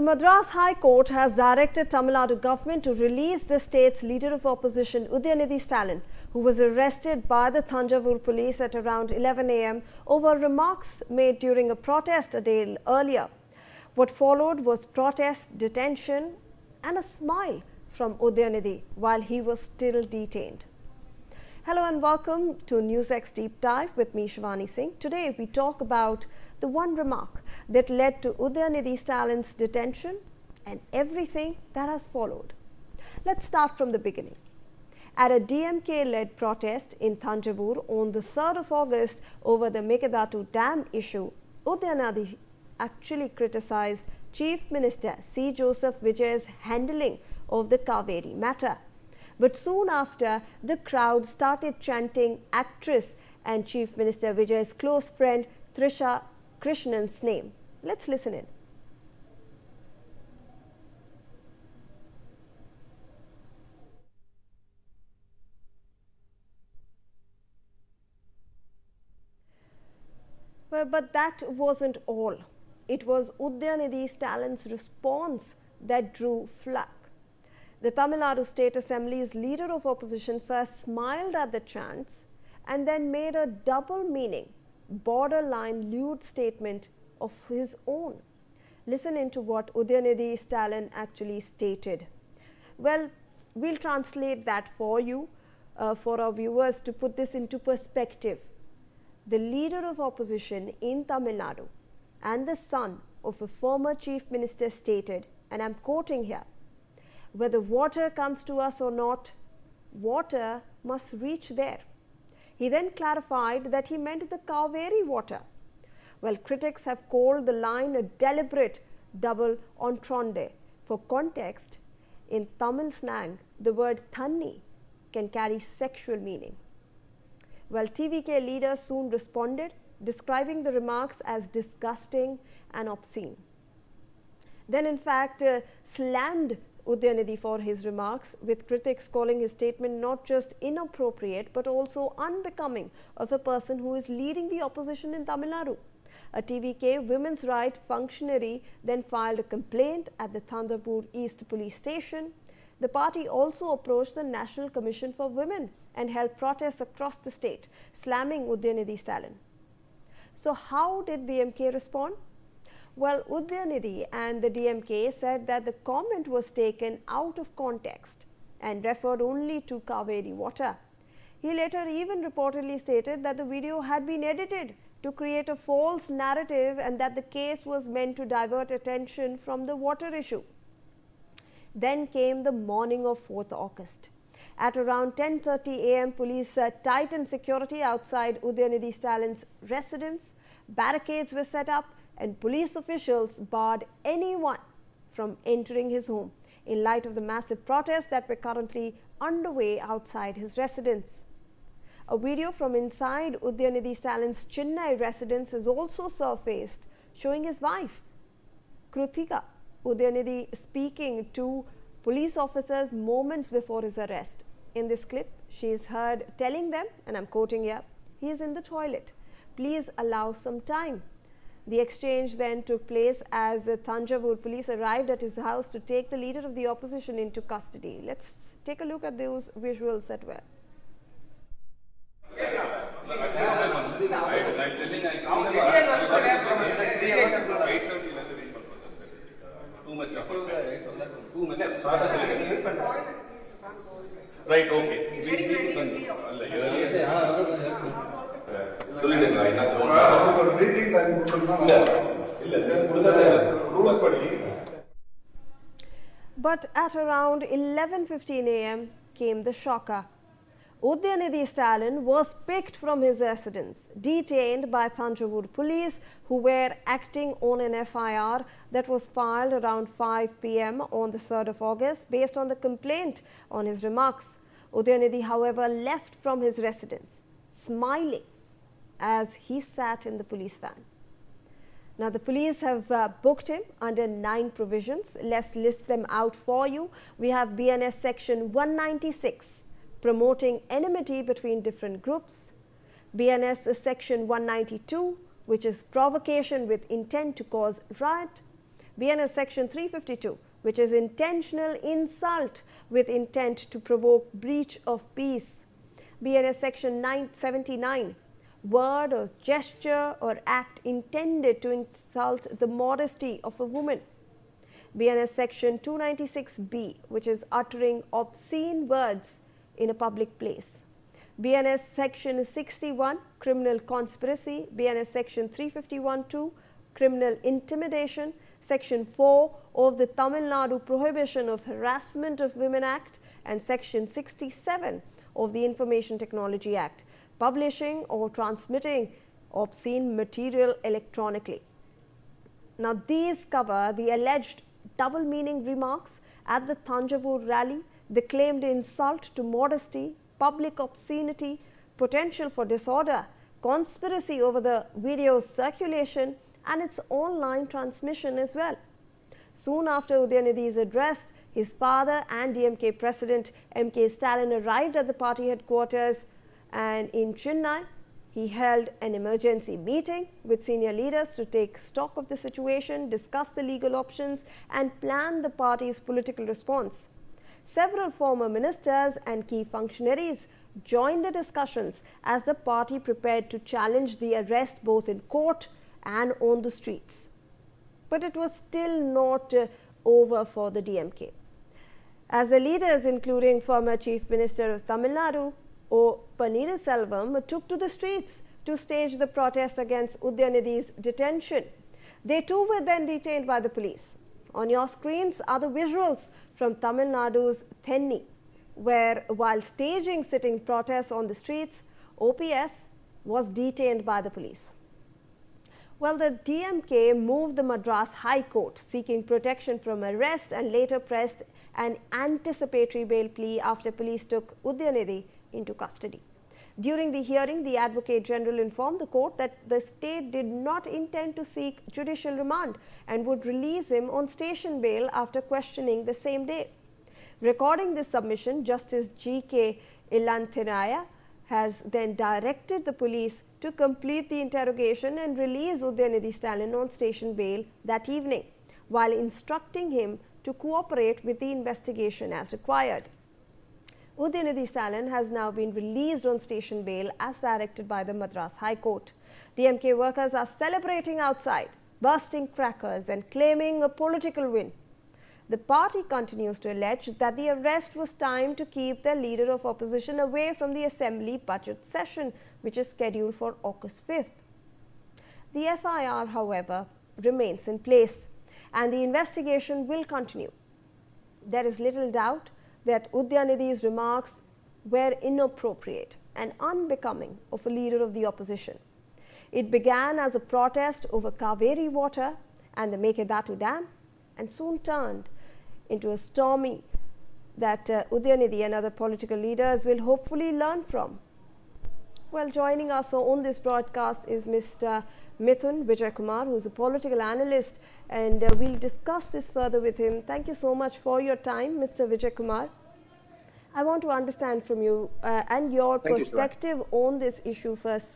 Madras High Court has directed Tamil Nadu government to release the state's leader of opposition Udhayanidhi Stalin, who was arrested by the Thanjavur police at around 11 am over remarks made during a protest a day earlier. What followed was protest, detention and a smile from Udhayanidhi while he was still detained. Hello and welcome to NewsX Deep Dive with me, Shivani Singh. Today we talk about the one remark that led to Udhayanidhi Stalin's detention and everything that has followed. Let's start from the beginning. At a DMK-led protest in Thanjavur on the 3rd of August over the Mekedatu Dam issue, Udhayanidhi actually criticized Chief Minister C. Joseph Vijay's handling of the Kaveri matter. But soon after, the crowd started chanting actress and Chief Minister Vijay's close friend Trisha Chants' name. Let's listen in. Well, but that wasn't all. It was Udhayanidhi Stalin's response that drew flack. The Tamil Nadu State Assembly's leader of opposition first smiled at the chants and then made a double meaning, borderline lewd statement of his own. Listen into what Udhayanidhi Stalin actually stated. Well, we'll translate that for you, for our viewers, to put this into perspective. The leader of opposition in Tamil Nadu and the son of a former chief minister stated, and I'm quoting here, "Whether water comes to us or not, water must reach there." He then clarified that he meant the Kaveri water. Well, critics have called the line a deliberate double entendre. For context, in Tamil slang, the word thanni can carry sexual meaning. Well, TVK leader soon responded, describing the remarks as disgusting and obscene. Then, in fact, slammed Udhayanidhi for his remarks, with critics calling his statement not just inappropriate but also unbecoming of a person who is leading the opposition in Tamil Nadu. A TVK women's rights functionary then filed a complaint at the Thanjavur East police station. The party also approached the National Commission for Women and held protests across the state, slamming Udhayanidhi Stalin. So how did the DMK respond? Well, Udhayanidhi and the DMK said that the comment was taken out of context and referred only to Kaveri water. He later even reportedly stated that the video had been edited to create a false narrative and that the case was meant to divert attention from the water issue. Then came the morning of 4th August. At around 10:30 am, police tightened security outside Udhayanidhi Stalin's residence. Barricades were set up and police officials barred anyone from entering his home in light of the massive protests that were currently underway outside his residence. A video from inside Udhayanidhi Stalin's Chennai residence has also surfaced, showing his wife, Krutika Udhayanidhi, speaking to police officers moments before his arrest. In this clip, she is heard telling them, and I'm quoting here, "He is in the toilet. Please allow some time." The exchange then took place as the Thanjavur police arrived at his house to take the leader of the opposition into custody. Let's take a look at those visuals that were. Right, okay. But at around 11:15 am came the shocker. Udhayanidhi Stalin was picked from his residence, detained by Thanjavur police, who were acting on an FIR that was filed around 5 p.m. on the 3rd of August based on the complaint on his remarks. Udhayanidhi, however, left from his residence, smiling as he sat in the police van. Now, the police have booked him under 9 provisions. Let's list them out for you. We have BNS section 196, promoting enmity between different groups. BNS section 192, which is provocation with intent to cause riot. BNS Section 352, which is intentional insult with intent to provoke breach of peace. BNS Section 979, word or gesture or act intended to insult the modesty of a woman. BNS Section 296B, which is uttering obscene words in a public place. BNS Section 61, criminal conspiracy. BNS Section 351(2), criminal intimidation. Section 4 of the Tamil Nadu Prohibition of Harassment of Women Act, and Section 67 of the Information Technology Act, publishing or transmitting obscene material electronically. Now, these cover the alleged double meaning remarks at the Thanjavur rally, the claimed insult to modesty, public obscenity, potential for disorder, conspiracy over the video's circulation and its online transmission as well. Soon after Udhayanidhi's address, his father and DMK President M.K. Stalin arrived at the party headquarters, and in Chennai, he held an emergency meeting with senior leaders to take stock of the situation, discuss the legal options and plan the party's political response. Several former ministers and key functionaries joined the discussions as the party prepared to challenge the arrest both in court and on the streets. But it was still not over for the DMK, as the leaders, including former Chief Minister of Tamil Nadu, O. Paneerselvam, took to the streets to stage the protest against Udhayanidhi's detention. They too were then detained by the police. On your screens are the visuals from Tamil Nadu's Thenni, where while staging sitting protests on the streets, OPS was detained by the police. Well, the DMK moved the Madras High Court seeking protection from arrest and later pressed an anticipatory bail plea after police took Udhayanidhi into custody. During the hearing, the Advocate General informed the court that the state did not intend to seek judicial remand and would release him on station bail after questioning the same day. Recording this submission, Justice G.K. Ilanthinaya has then directed the police to complete the interrogation and release Udhayanidhi Stalin on station bail that evening, while instructing him to cooperate with the investigation as required. Udhayanidhi Stalin has now been released on station bail as directed by the Madras High Court. DMK workers are celebrating outside, bursting crackers and claiming a political win. The party continues to allege that the arrest was timed to keep the leader of opposition away from the assembly budget session, which is scheduled for August 5th. The FIR, however, remains in place and the investigation will continue. There is little doubt that Udhayanidhi's remarks were inappropriate and unbecoming of a leader of the opposition. It began as a protest over Kaveri water and the Mekedatu Dam, and soon turned into a stormy that Udhayanidhi and other political leaders will hopefully learn from. Well, joining us on this broadcast is Mr. Mithun Vijay Kumar, who is a political analyst, and we'll discuss this further with him. Thank you so much for your time, Mr. Vijay Kumar. I want to understand from you and your perspective on this issue first.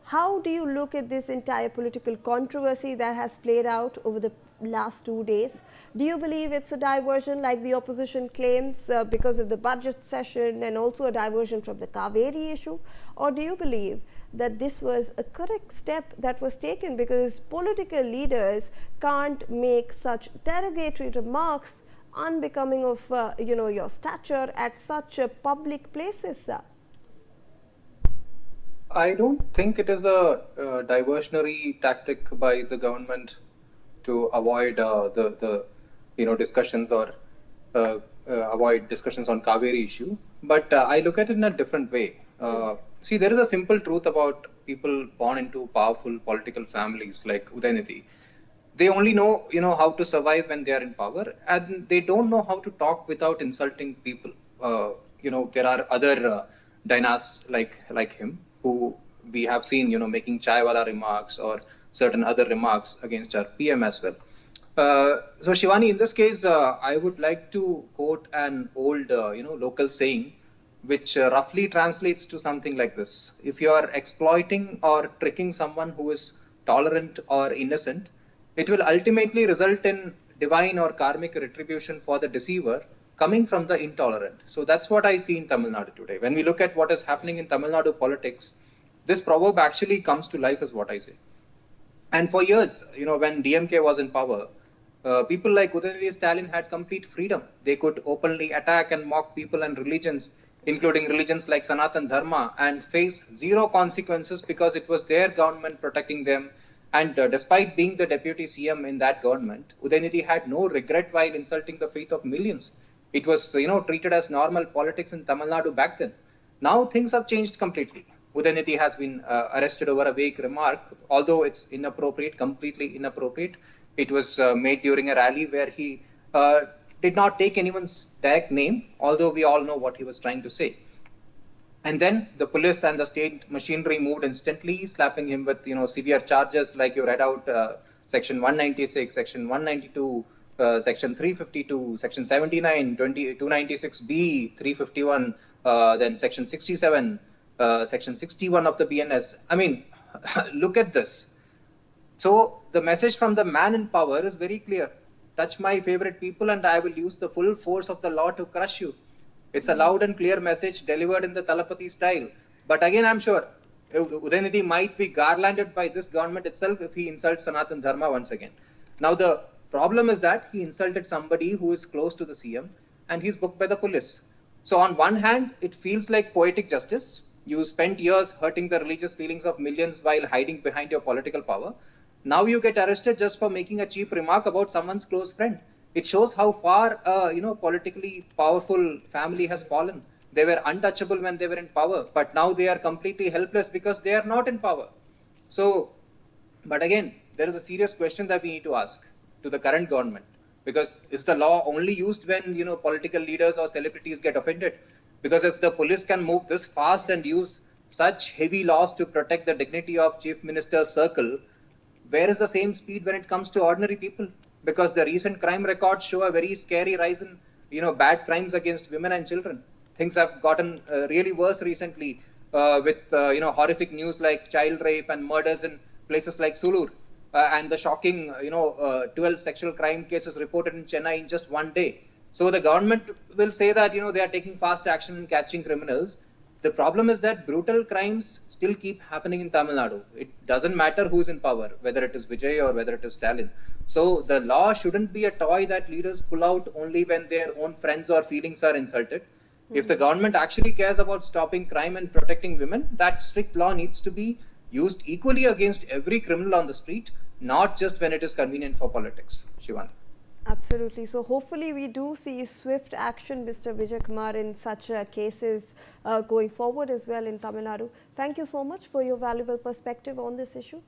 How do you look at this entire political controversy that has played out over the last 2 days? Do you believe it's a diversion like the opposition claims because of the budget session and also a diversion from the Kaveri issue? Or do you believe that this was a correct step that was taken because political leaders can't make such derogatory remarks unbecoming of your stature at such public places, sir? I don't think it is a diversionary tactic by the government to avoid the discussions or avoid discussions on Kaveri issue. But I look at it in a different way. See, there is a simple truth about people born into powerful political families like Udhayanidhi. They only know how to survive when they are in power, and they don't know how to talk without insulting people. There are other dynas like him who we have seen making chaiwala remarks or certain other remarks against our PM as well. So Shivani, in this case, I would like to quote an old local saying, which roughly translates to something like this: if you are exploiting or tricking someone who is tolerant or innocent, it will ultimately result in divine or karmic retribution for the deceiver coming from the intolerant. So that's what I see in Tamil Nadu today. When we look at what is happening in Tamil Nadu politics, this proverb actually comes to life, is what I say. And for years, when DMK was in power, people like Udhayanidhi Stalin had complete freedom. They could openly attack and mock people and religions, including religions like Sanatan Dharma, and face zero consequences because it was their government protecting them. And despite being the deputy CM in that government, Udhayanidhi had no regret while insulting the faith of millions. It was, treated as normal politics in Tamil Nadu back then. Now things have changed completely. Udhayanidhi has been arrested over a vague remark, although it's inappropriate, completely inappropriate. It was made during a rally where he did not take anyone's direct name, although we all know what he was trying to say. And then the police and the state machinery moved instantly, slapping him with severe charges like you read out, section 196, section 192, section 352, section 79, 296B, 351, then section 67, section 61 of the BNS. I mean, look at this. So the message from the man in power is very clear. Touch my favorite people and I will use the full force of the law to crush you. It's a loud and clear message delivered in the Talapati style. But again, I'm sure Udhayanidhi might be garlanded by this government itself if he insults Sanatan Dharma once again. Now, the problem is that he insulted somebody who is close to the CM and he's booked by the police. So on one hand, it feels like poetic justice. You spent years hurting the religious feelings of millions while hiding behind your political power. Now you get arrested just for making a cheap remark about someone's close friend. It shows how far politically powerful family has fallen. They were untouchable when they were in power, but now they are completely helpless because they are not in power. So, but again, there is a serious question that we need to ask to the current government, because is the law only used when political leaders or celebrities get offended? Because if the police can move this fast and use such heavy laws to protect the dignity of chief minister's circle, where is the same speed when it comes to ordinary people? Because the recent crime records show a very scary rise in bad crimes against women and children. Things have gotten really worse recently with horrific news like child rape and murders in places like Sulur, and the shocking 12 sexual crime cases reported in Chennai in just one day. So the government will say that they are taking fast action in catching criminals. The problem is that brutal crimes still keep happening in Tamil Nadu. It doesn't matter who's in power, whether it is Vijay or whether it is Stalin. So the law shouldn't be a toy that leaders pull out only when their own friends or feelings are insulted. If the government actually cares about stopping crime and protecting women, that strict law needs to be used equally against every criminal on the street, not just when it is convenient for politics. Shivan. Absolutely. So hopefully we do see swift action, Mr. Vijay Kumar, in such cases going forward as well in Tamil Nadu. Thank you so much for your valuable perspective on this issue.